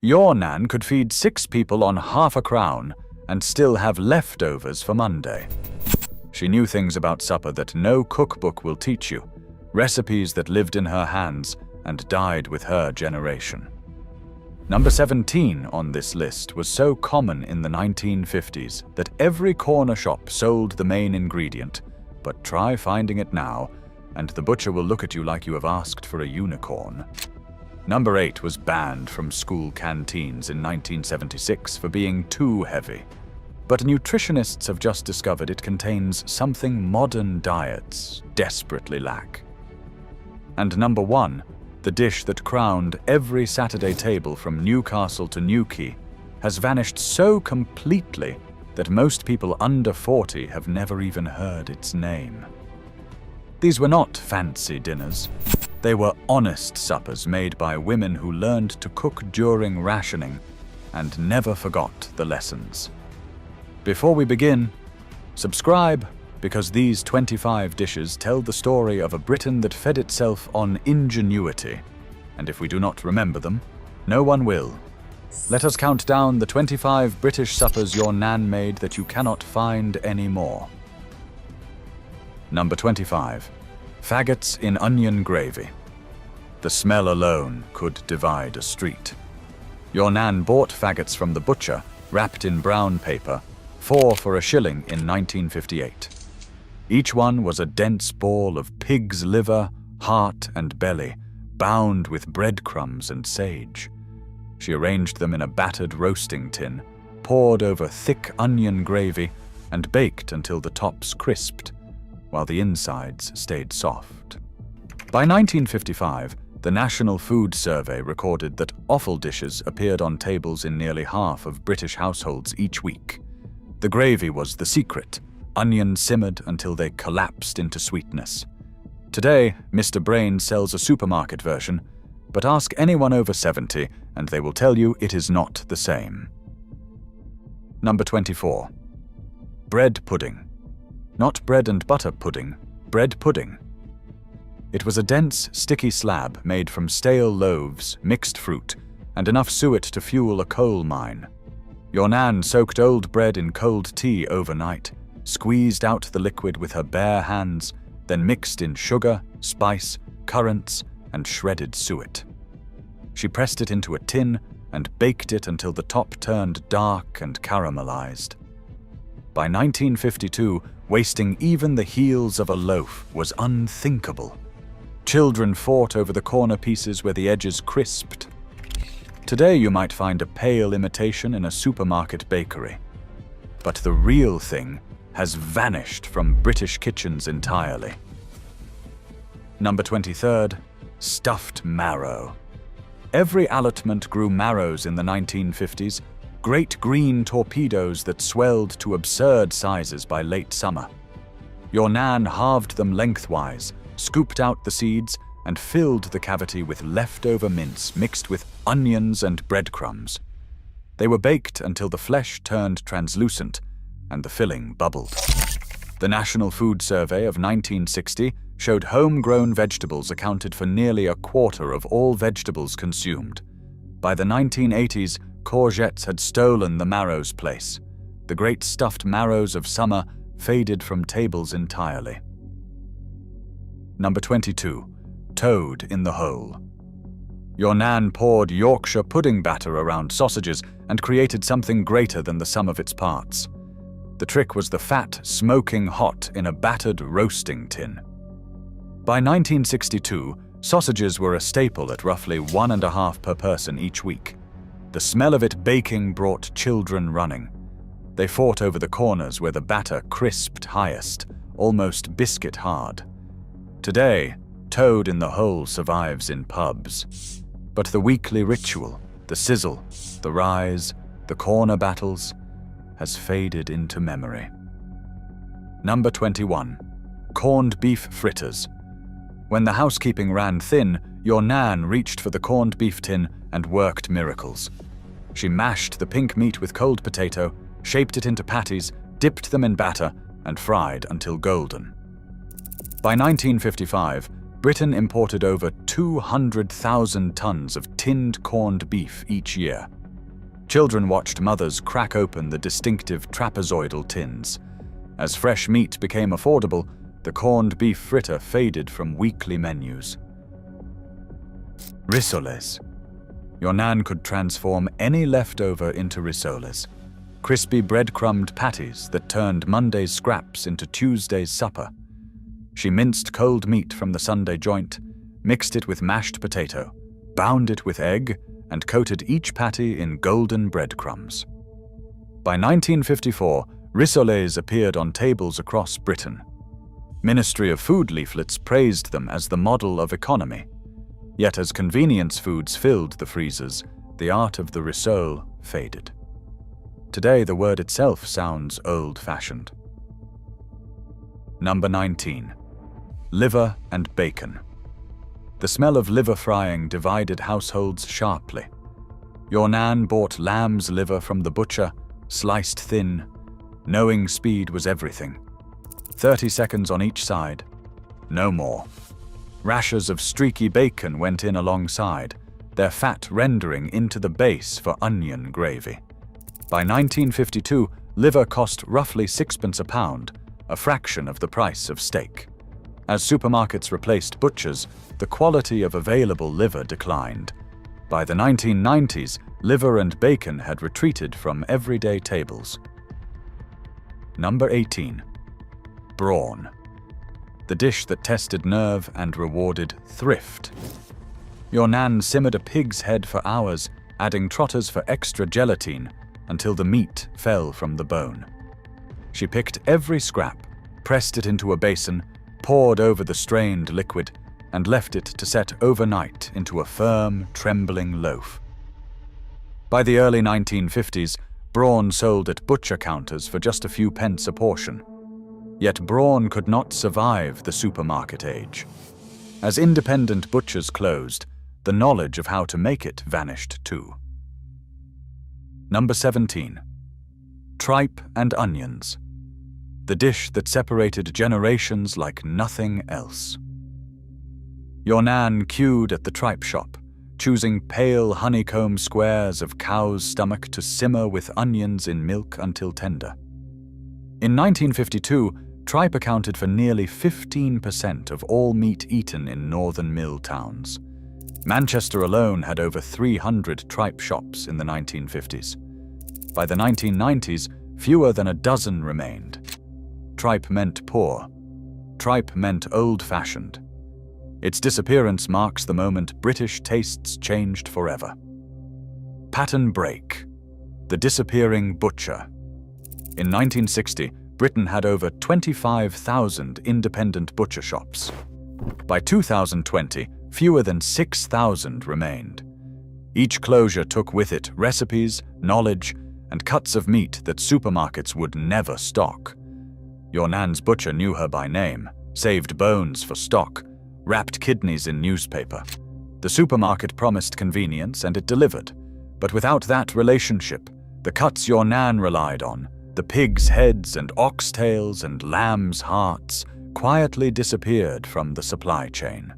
Your Nan could feed 6 people on half a crown and still have leftovers for Monday. She knew things about supper that no cookbook will teach you, recipes that lived in her hands and died with her generation. Number 17 on this list was so common in the 1950s that every corner shop sold the main ingredient, but try finding it now, and the butcher will look at you like you have asked for a unicorn. Number 8 was banned from school canteens in 1976 for being too heavy. But nutritionists have just discovered it contains something modern diets desperately lack. And number 1, the dish that crowned every Saturday table from Newcastle to Newquay, has vanished so completely that most people under 40 have never even heard its name. These were not fancy dinners. They were honest suppers made by women who learned to cook during rationing and never forgot the lessons. Before we begin, subscribe, because these 25 dishes tell the story of a Britain that fed itself on ingenuity, and if we do not remember them, no one will. Let us count down the 25 British suppers your Nan made that you cannot find anymore. Number 25. Faggots in onion gravy. The smell alone could divide a street. Your Nan bought faggots from the butcher, wrapped in brown paper, 4 for a shilling in 1958. Each one was a dense ball of pig's liver, heart, and belly, bound with breadcrumbs and sage. She arranged them in a battered roasting tin, poured over thick onion gravy, and baked until the tops crisped, while the insides stayed soft. By 1955, the National Food Survey recorded that offal dishes appeared on tables in nearly half of British households each week. The gravy was the secret. Onions simmered until they collapsed into sweetness. Today, Mr. Brain sells a supermarket version, but ask anyone over 70 and they will tell you it is not the same. Number 24. Bread pudding. Not bread and butter pudding, bread pudding. It was a dense, sticky slab made from stale loaves, mixed fruit, and enough suet to fuel a coal mine. Your Nan soaked old bread in cold tea overnight, squeezed out the liquid with her bare hands, then mixed in sugar, spice, currants, and shredded suet. She pressed it into a tin and baked it until the top turned dark and caramelized. By 1952, wasting even the heels of a loaf was unthinkable. Children fought over the corner pieces where the edges crisped. Today you might find a pale imitation in a supermarket bakery. But the real thing has vanished from British kitchens entirely. Number 23. Stuffed marrow. Every allotment grew marrows in the 1950s, great green torpedoes that swelled to absurd sizes by late summer. Your Nan halved them lengthwise, scooped out the seeds, and filled the cavity with leftover mince mixed with onions and breadcrumbs. They were baked until the flesh turned translucent and the filling bubbled. The National Food Survey of 1960 showed homegrown vegetables accounted for nearly a quarter of all vegetables consumed. By the 1980s, courgettes had stolen the marrow's place. The great stuffed marrows of summer faded from tables entirely. Number 22. Toad in the hole. Your Nan poured Yorkshire pudding batter around sausages and created something greater than the sum of its parts. The trick was the fat smoking hot in a battered roasting tin. By 1962, sausages were a staple at roughly 1.5 per person each week. The smell of it baking brought children running. They fought over the corners where the batter crisped highest, almost biscuit hard. Today, toad in the hole survives in pubs. But the weekly ritual, the sizzle, the rise, the corner battles, has faded into memory. Number 21. Corned beef fritters. When the housekeeping ran thin, your Nan reached for the corned beef tin and worked miracles. She mashed the pink meat with cold potato, shaped it into patties, dipped them in batter, and fried until golden. By 1955, Britain imported over 200,000 tons of tinned corned beef each year. Children watched mothers crack open the distinctive trapezoidal tins. As fresh meat became affordable, the corned beef fritter faded from weekly menus. Risoles. Your nan could transform any leftover into risoles, crispy breadcrumbed patties that turned Monday's scraps into Tuesday's supper. She minced cold meat from the Sunday joint, mixed it with mashed potato, bound it with egg, and coated each patty in golden breadcrumbs. By 1954, risoles appeared on tables across Britain. Ministry of Food leaflets praised them as the model of economy. Yet as convenience foods filled the freezers, the art of the risole faded. Today, the word itself sounds old-fashioned. Number 19. Liver and bacon. The smell of liver frying divided households sharply. Your nan bought lamb's liver from the butcher, sliced thin. Knowing speed was everything. 30 seconds on each side. No more. Rashers of streaky bacon went in alongside, their fat rendering into the base for onion gravy. By 1952, liver cost roughly 6 pence a pound, a fraction of the price of steak. As supermarkets replaced butchers, the quality of available liver declined. By the 1990s, liver and bacon had retreated from everyday tables. Number 18. Brawn. The dish that tested nerve and rewarded thrift. Your nan simmered a pig's head for hours, adding trotters for extra gelatine until the meat fell from the bone. She picked every scrap, pressed it into a basin, poured over the strained liquid, and left it to set overnight into a firm, trembling loaf. By the early 1950s, brawn sold at butcher counters for just a few pence a portion. Yet brawn could not survive the supermarket age. As independent butchers closed, the knowledge of how to make it vanished too. Number 17. Tripe and onions. The dish that separated generations like nothing else. Your nan queued at the tripe shop, choosing pale honeycomb squares of cow's stomach to simmer with onions in milk until tender. In 1952, tripe accounted for nearly 15% of all meat eaten in northern mill towns. Manchester alone had over 300 tripe shops in the 1950s. By the 1990s, fewer than a dozen remained. Tripe meant poor. Tripe meant old-fashioned. Its disappearance marks the moment British tastes changed forever. Pattern break. The disappearing butcher. In 1960, Britain had over 25,000 independent butcher shops. By 2020, fewer than 6,000 remained. Each closure took with it recipes, knowledge, and cuts of meat that supermarkets would never stock. Your nan's butcher knew her by name, saved bones for stock, wrapped kidneys in newspaper. The supermarket promised convenience and it delivered, but without that relationship, the cuts your nan relied on, the pigs' heads and oxtails and lambs' hearts, quietly disappeared from the supply chain.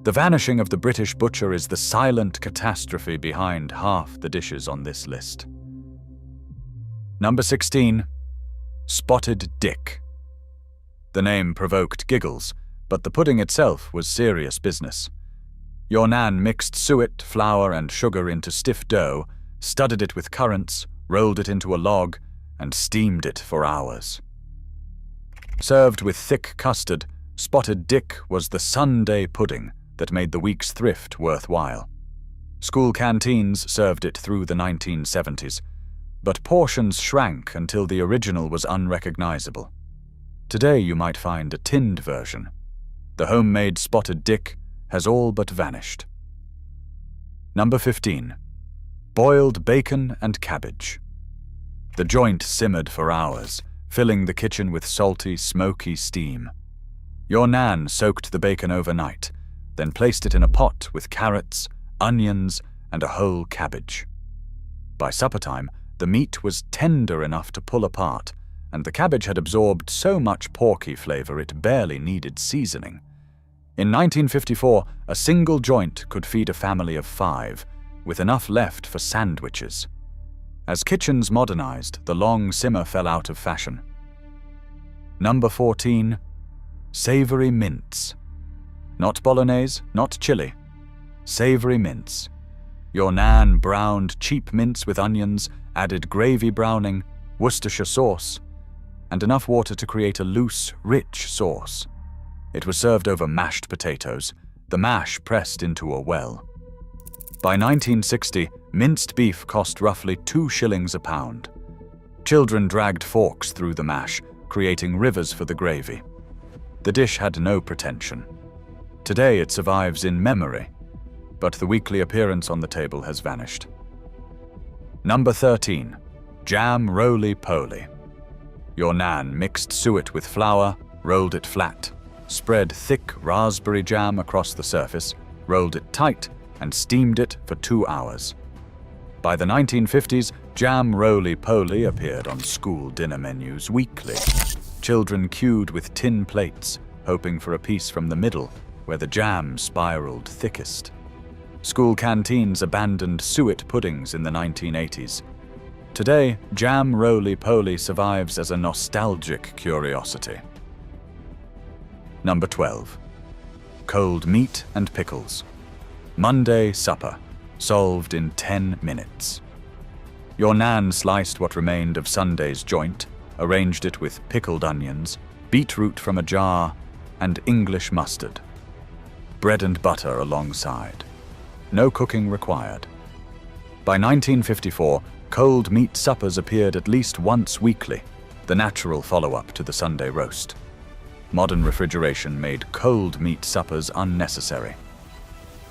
The vanishing of the British butcher is the silent catastrophe behind half the dishes on this list. Number 16. Spotted Dick. The name provoked giggles, but the pudding itself was serious business. Your nan mixed suet, flour, and sugar into stiff dough, studded it with currants, rolled it into a log, and steamed it for hours. Served with thick custard, Spotted Dick was the Sunday pudding that made the week's thrift worthwhile. School canteens served it through the 1970s, but portions shrank until the original was unrecognizable. Today you might find a tinned version. The homemade Spotted Dick has all but vanished. Number 15. Boiled bacon and cabbage. The joint simmered for hours, filling the kitchen with salty, smoky steam. Your nan soaked the bacon overnight, then placed it in a pot with carrots, onions, and a whole cabbage. By supper time, the meat was tender enough to pull apart, and the cabbage had absorbed so much porky flavor it barely needed seasoning. In 1954, a single joint could feed a family of 5, with enough left for sandwiches. As kitchens modernized, the long simmer fell out of fashion. Number 14. Savory mince. Not bolognese, not chili. Savory mince. Your Nan browned cheap mince with onions, added gravy browning, Worcestershire sauce, and enough water to create a loose, rich sauce. It was served over mashed potatoes, the mash pressed into a well. By 1960, minced beef cost roughly 2 shillings a pound. Children dragged forks through the mash, creating rivers for the gravy. The dish had no pretension. Today it survives in memory, but the weekly appearance on the table has vanished. Number 13. Jam roly-poly. Your Nan mixed suet with flour, rolled it flat, spread thick raspberry jam across the surface, rolled it tight, and steamed it for 2 hours. By the 1950s, jam roly-poly appeared on school dinner menus weekly. Children queued with tin plates, hoping for a piece from the middle, where the jam spiraled thickest. School canteens abandoned suet puddings in the 1980s. Today, jam roly-poly survives as a nostalgic curiosity. Number 12. Cold meat and pickles. Monday supper, solved in 10 minutes. Your Nan sliced what remained of Sunday's joint, arranged it with pickled onions, beetroot from a jar, and English mustard. Bread and butter alongside. No cooking required. By 1954, cold meat suppers appeared at least once weekly, the natural follow-up to the Sunday roast. Modern refrigeration made cold meat suppers unnecessary.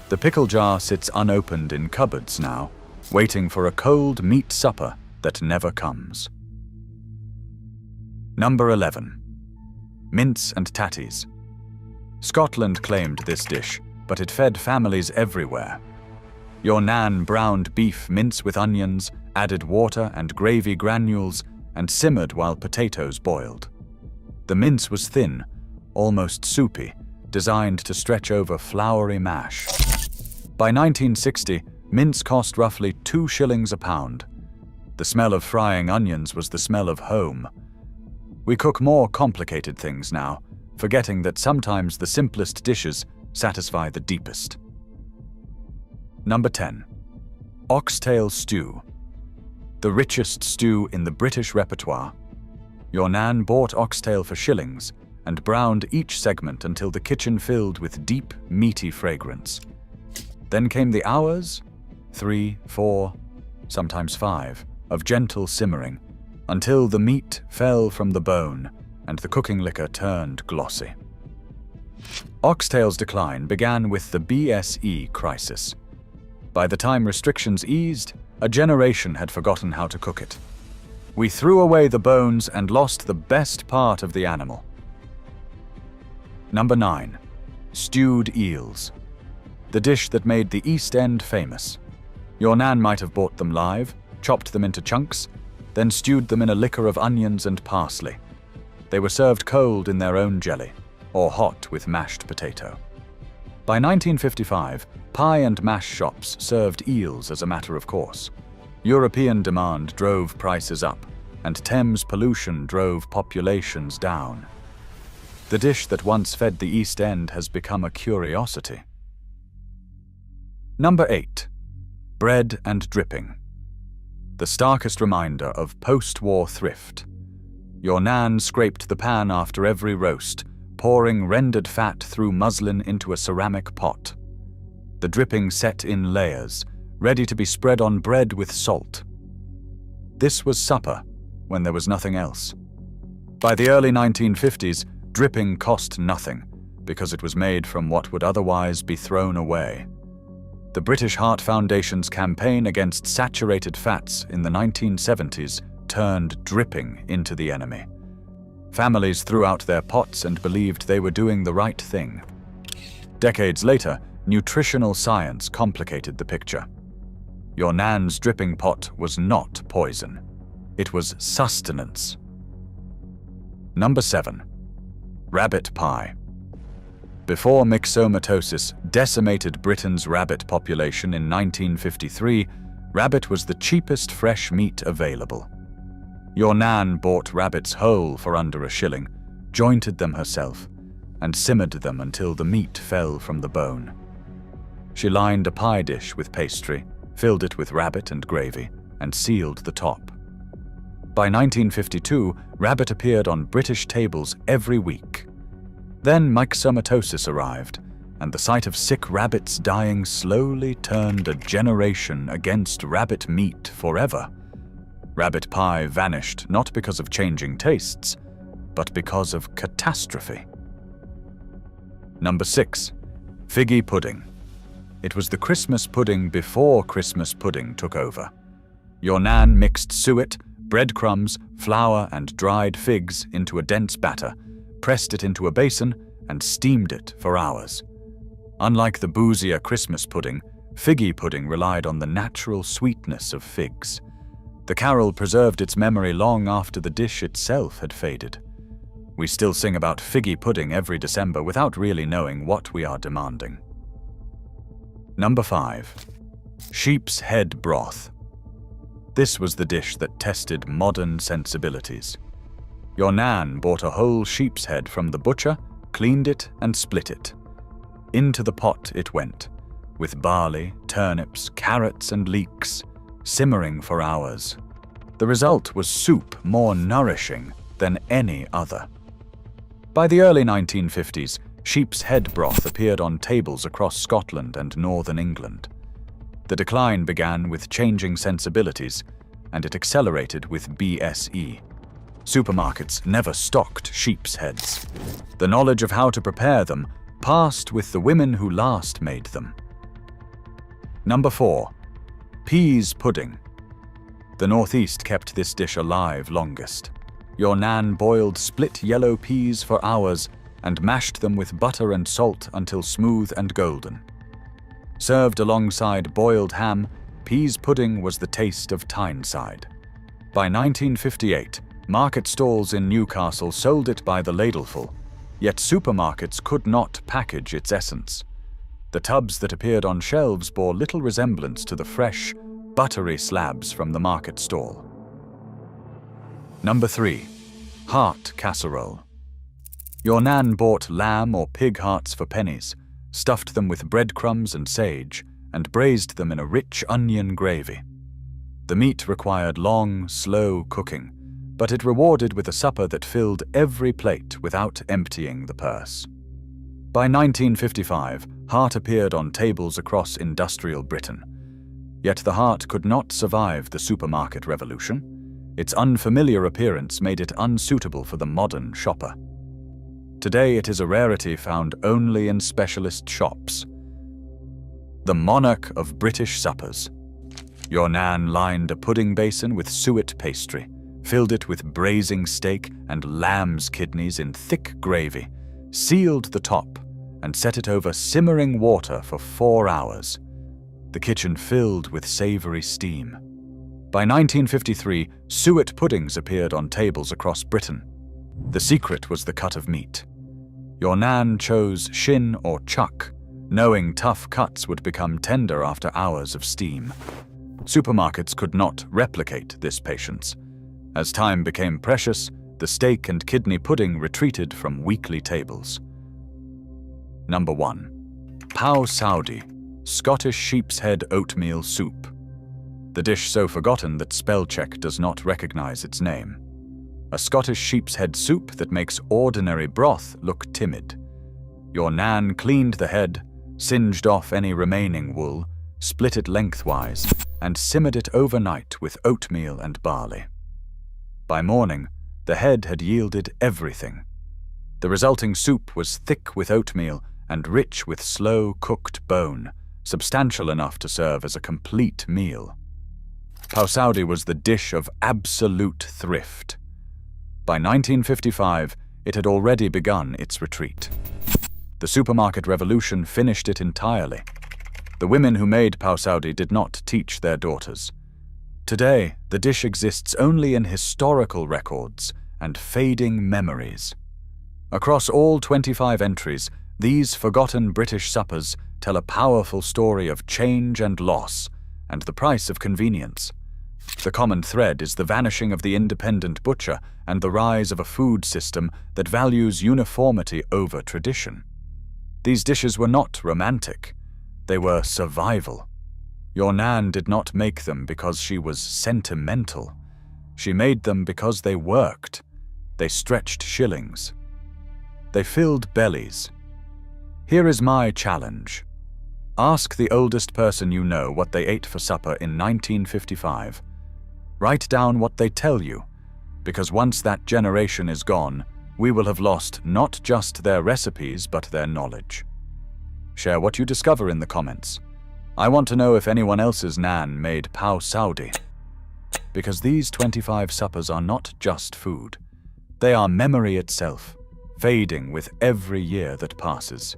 The pickle jar sits unopened in cupboards now, waiting for a cold meat supper that never comes. Number 11. Mince and tatties. Scotland claimed this dish, but it fed families everywhere. Your Nan browned beef mince with onions, added water and gravy granules, and simmered while potatoes boiled. The mince was thin, almost soupy, designed to stretch over floury mash. By 1960, mince cost roughly 2 shillings a pound. The smell of frying onions was the smell of home. We cook more complicated things now, forgetting that sometimes the simplest dishes satisfy the deepest. Number 10. Oxtail stew. The richest stew in the British repertoire. Your Nan bought oxtail for shillings and browned each segment until the kitchen filled with deep, meaty fragrance. Then came the hours, 3, 4, sometimes 5, of gentle simmering, until the meat fell from the bone and the cooking liquor turned glossy. Oxtail's decline began with the BSE crisis. By the time restrictions eased, a generation had forgotten how to cook it. We threw away the bones and lost the best part of the animal. Number 9. Stewed eels. The dish that made the East End famous. Your Nan might have bought them live, chopped them into chunks, then stewed them in a liquor of onions and parsley. They were served cold in their own jelly, or hot with mashed potato. By 1955, pie and mash shops served eels as a matter of course. European demand drove prices up, and Thames pollution drove populations down. The dish that once fed the East End has become a curiosity. Number 8. Bread and dripping. The starkest reminder of post-war thrift. Your Nan scraped the pan after every roast, pouring rendered fat through muslin into a ceramic pot. The dripping set in layers, ready to be spread on bread with salt. This was supper, when there was nothing else. By the early 1950s, dripping cost nothing, because it was made from what would otherwise be thrown away. The British Heart Foundation's campaign against saturated fats in the 1970s turned dripping into the enemy. Families threw out their pots and believed they were doing the right thing. Decades later, nutritional science complicated the picture. Your Nan's dripping pot was not poison. It was sustenance. Number 7. Rabbit pie. Before myxomatosis decimated Britain's rabbit population in 1953, rabbit was the cheapest fresh meat available. Your Nan bought rabbits whole for under a shilling, jointed them herself, and simmered them until the meat fell from the bone. She lined a pie dish with pastry, filled it with rabbit and gravy, and sealed the top. By 1952, rabbit appeared on British tables every week. Then myxomatosis arrived, and the sight of sick rabbits dying slowly turned a generation against rabbit meat forever. Rabbit pie vanished not because of changing tastes, but because of catastrophe. Number 6. Figgy pudding. It was the Christmas pudding before Christmas pudding took over. Your Nan mixed suet, breadcrumbs, flour, and dried figs into a dense batter, pressed it into a basin, and steamed it for hours. Unlike the boozier Christmas pudding, figgy pudding relied on the natural sweetness of figs. The carol preserved its memory long after the dish itself had faded. We still sing about figgy pudding every December without really knowing what we are demanding. Number 5. Sheep's head broth. This was the dish that tested modern sensibilities. Your Nan bought a whole sheep's head from the butcher, cleaned it, and split it. Into the pot it went, with barley, turnips, carrots, and leeks, simmering for hours. The result was soup more nourishing than any other. By the early 1950s, sheep's head broth appeared on tables across Scotland and northern England. The decline began with changing sensibilities, and it accelerated with BSE. Supermarkets never stocked sheep's heads. The knowledge of how to prepare them passed with the women who last made them. Number 4. Peas pudding. The Northeast kept this dish alive longest. Your Nan boiled split yellow peas for hours and mashed them with butter and salt until smooth and golden. Served alongside boiled ham, peas pudding was the taste of Tyneside. By 1958, market stalls in Newcastle sold it by the ladleful, yet supermarkets could not package its essence. The tubs that appeared on shelves bore little resemblance to the fresh, buttery slabs from the market stall. Number 3. Heart casserole. Your Nan bought lamb or pig hearts for pennies, stuffed them with breadcrumbs and sage, and braised them in a rich onion gravy. The meat required long, slow cooking, but it rewarded with a supper that filled every plate without emptying the purse. By 1955, heart appeared on tables across industrial Britain. Yet the heart could not survive the supermarket revolution. Its unfamiliar appearance made it unsuitable for the modern shopper. Today it is a rarity found only in specialist shops. The monarch of British suppers. Your Nan lined a pudding basin with suet pastry, filled it with braising steak and lamb's kidneys in thick gravy, sealed the top, and set it over simmering water for 4 hours. The kitchen filled with savory steam. By 1953, suet puddings appeared on tables across Britain. The secret was the cut of meat. Your Nan chose shin or chuck, knowing tough cuts would become tender after hours of steam. Supermarkets could not replicate this patience. As time became precious, the steak and kidney pudding retreated from weekly tables. Number 1. Paudi, Scottish sheep's head oatmeal soup. The dish so forgotten that spell check does not recognize its name. A Scottish sheep's head soup that makes ordinary broth look timid. Your Nan cleaned the head, singed off any remaining wool, split it lengthwise, and simmered it overnight with oatmeal and barley. By morning, the head had yielded everything. The resulting soup was thick with oatmeal and rich with slow-cooked bone, substantial enough to serve as a complete meal. Paudi was the dish of absolute thrift. By 1955, it had already begun its retreat. The supermarket revolution finished it entirely. The women who made Paudi did not teach their daughters. Today, the dish exists only in historical records and fading memories. Across all 25 entries, These forgotten British suppers tell a powerful story of change and loss, and the price of convenience. The common thread is the vanishing of the independent butcher and the rise of a food system that values uniformity over tradition. These dishes were not romantic. They were survival. Your Nan did not make them because she was sentimental. She made them because they worked. They stretched shillings. They filled bellies. Here is my challenge. Ask the oldest person you know what they ate for supper in 1955. Write down what they tell you, because once that generation is gone, we will have lost not just their recipes but their knowledge. Share what you discover in the comments. I want to know if anyone else's Nan made Paudi. Because these 25 suppers are not just food. They are memory itself, fading with every year that passes.